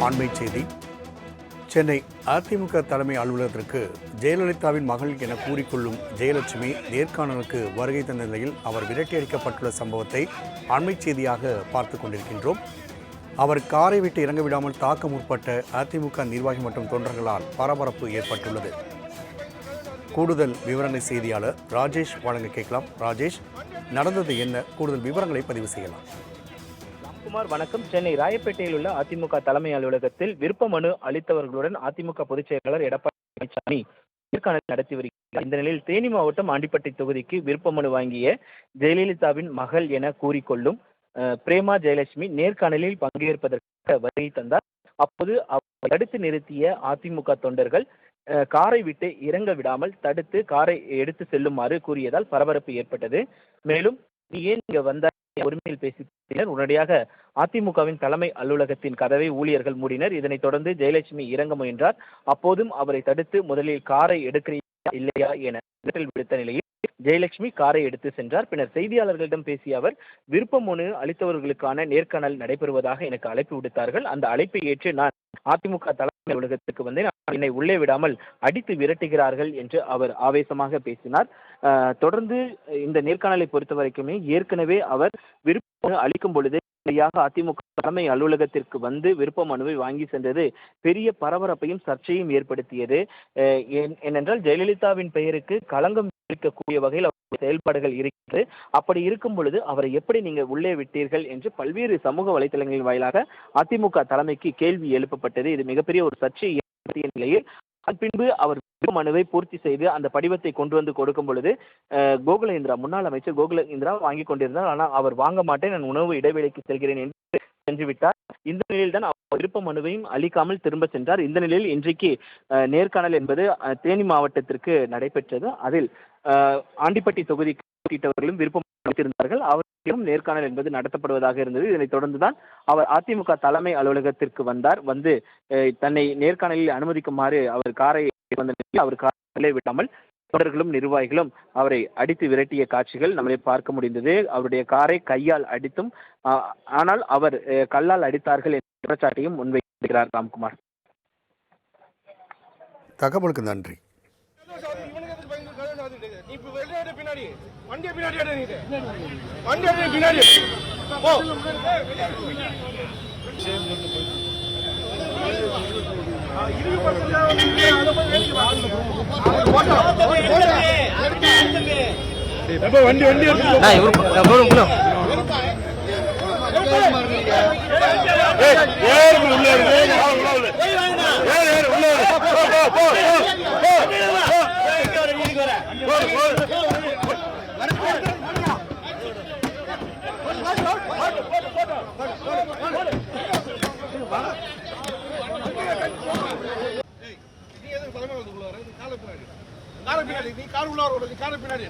அண்மை செய்தி. சென்னை அதிமுக தலைமை அலுவலகத்திற்கு ஜெயலலிதாவின் மகள் என கூறிக்கொள்ளும் ஜெயலட்சுமி நேர்காணலுக்கு வருகை தந்த நிலையில் அவர் விரட்டியடிக்கப்பட்டுள்ள சம்பவத்தை அண்மை செய்தியாக பார்த்து கொண்டிருக்கின்றோம். அவர் காரை விட்டு இறங்க விடாமல் தாக்க முற்பட்ட அதிமுக நிர்வாகி மற்றும் தொண்டர்களால் பரபரப்பு ஏற்பட்டுள்ளது. கூடுதல் விவரங்களை செய்தியாளர் ராஜேஷ் வழங்க கேட்கலாம். ராஜேஷ், நடந்தது என்ன? கூடுதல் விவரங்களை பதிவு செய்யலாம். குமார், வணக்கம். சென்னை ராயப்பேட்டையில் உள்ள அதிமுக தலைமை அலுவலகத்தில் விருப்ப மனு அளித்தவர்களுடன் அதிமுக பொதுச் செயலாளர் எடப்பாடி பழனிசாமி நேர்காணல் நடத்தி வருகிறார். இந்த நிலையில் தேனி மாவட்டம் ஆண்டிப்பட்டி தொகுதிக்கு விருப்ப மனு வாங்கிய ஜெயலலிதாவின் மகள் என கூறிக்கொள்ளும் பிரேமா ஜெயலட்சுமி நேர்காணலில் பங்கேற்பதற்காக வருகை தந்தார். அப்போது அவரை தடுத்து நிறுத்திய அதிமுக தொண்டர்கள் காரை விட்டு இறங்க விடாமல் தடுத்து காரை எடுத்து செல்லுமாறு கூறியதால் பரபரப்பு ஏற்பட்டது. மேலும் நீ ஏன் இங்க வந்த உரிமையில் பேசி உடனடியாக அதிமுகவின் தலைமை அலுவலகத்தின் கதவை ஊழியர்கள் மூடினர். இதனைத் தொடர்ந்து ஜெயலட்சுமி இறங்க முயன்றார். அப்போதும் அவரை தடுத்து முதலில் காரை எடுக்கிறீர்களா இல்லையா என விடுத்த நிலையில் ஜெயலட்சுமி காரை எடுத்து சென்றார். பின்னர் செய்தியாளர்களிடம் பேசிய அவர், விருப்ப மனு அளித்தவர்களுக்கான நேர்காணல் நடைபெறுவதாக எனக்கு அழைப்பு விடுத்தார்கள். அந்த அழைப்பை ஏற்று நான் அதிமுக தலைமை அலுவலகத்துக்கு வந்தேன். என்னை உள்ளே விடாமல் அடித்து விரட்டுகிறார்கள் என்று அவர் ஆவேசமாக பேசினார். தொடர்ந்து இந்த நேர்காணலை பொறுத்த வரைக்குமே ஏற்கனவே அவர் விருப்ப மனு அளிக்கும் பொழுதே அதிமுக தலைமை அலுவலகத்திற்கு வந்து விருப்ப மனுவை வாங்கி சென்றது பெரிய பரபரப்பையும் சர்ச்சையும் ஏற்படுத்தியது. ஏனென்றால் ஜெயலலிதாவின் பெயருக்கு களங்கம் இருக்கக்கூடிய வகையில் அவருடைய செயல்பாடுகள் இருக்கிறது. அப்படி இருக்கும் பொழுது அவரை எப்படி நீங்க உள்ளே விட்டீர்கள் என்று பல்வேறு சமூக வலைதளங்களின் வாயிலாக அதிமுக தலைமைக்கு கேள்வி எழுப்பப்பட்டது. இது மிகப்பெரிய ஒரு சர்ச்சை ஏற்படுத்திய நிலையில் பின்பு அவர் மனுவை பூர்த்தி செய்து அந்த படிவத்தை கொண்டு வந்து கொடுக்கும் பொழுது கோகுலேந்திரா, முன்னாள் அமைச்சர் கோகுலேந்திரா வாங்கி கொண்டிருந்தார். ஆனால் அவர் வாங்க மாட்டேன், நான் உணவு இடைவேளைக்கு செல்கிறேன் என்று சென்று விட்டார். இந்த நிலையில் தான் அவர் விருப்ப மனுவையும் அளிக்காமல் திரும்ப சென்றார். இந்த நிலையில் இன்றைக்கு நேர்காணல் என்பது தேனி மாவட்டத்திற்கு நடைபெற்றது. அதில் ஆண்டிப்பட்டி தொகுதிக்கு போட்டியிட்டவர்களும் விருப்பம் அளித்திருந்தார்கள். அவர்களும் நேர்காணல் என்பது நடத்தப்படுவதாக இருந்தது. இதனைத் தொடர்ந்துதான் அவர் அதிமுக தலைமை அலுவலகத்திற்கு வந்தார். வந்து தன்னை நேர்காணலில் அனுமதிக்குமாறு அவர் காரை வந்த நிலையில் அவர் காரை விடாமல் தொண்டர்களும் நிர்வாகிகளும் அவரை அடித்து விரட்டிய காட்சிகள் நம்மளை பார்க்க முடிந்தது. அவருடைய காரை கையால் அடித்தும், ஆனால் அவர் கல்லால் அடித்தார்கள் என்ற குற்றச்சாட்டையும் முன்வைக்கிறார் ராம்குமார். தகவலுக்கு நன்றி. காலை பின்னாடி நீ கால் உள்ளார காலை பின்னாடி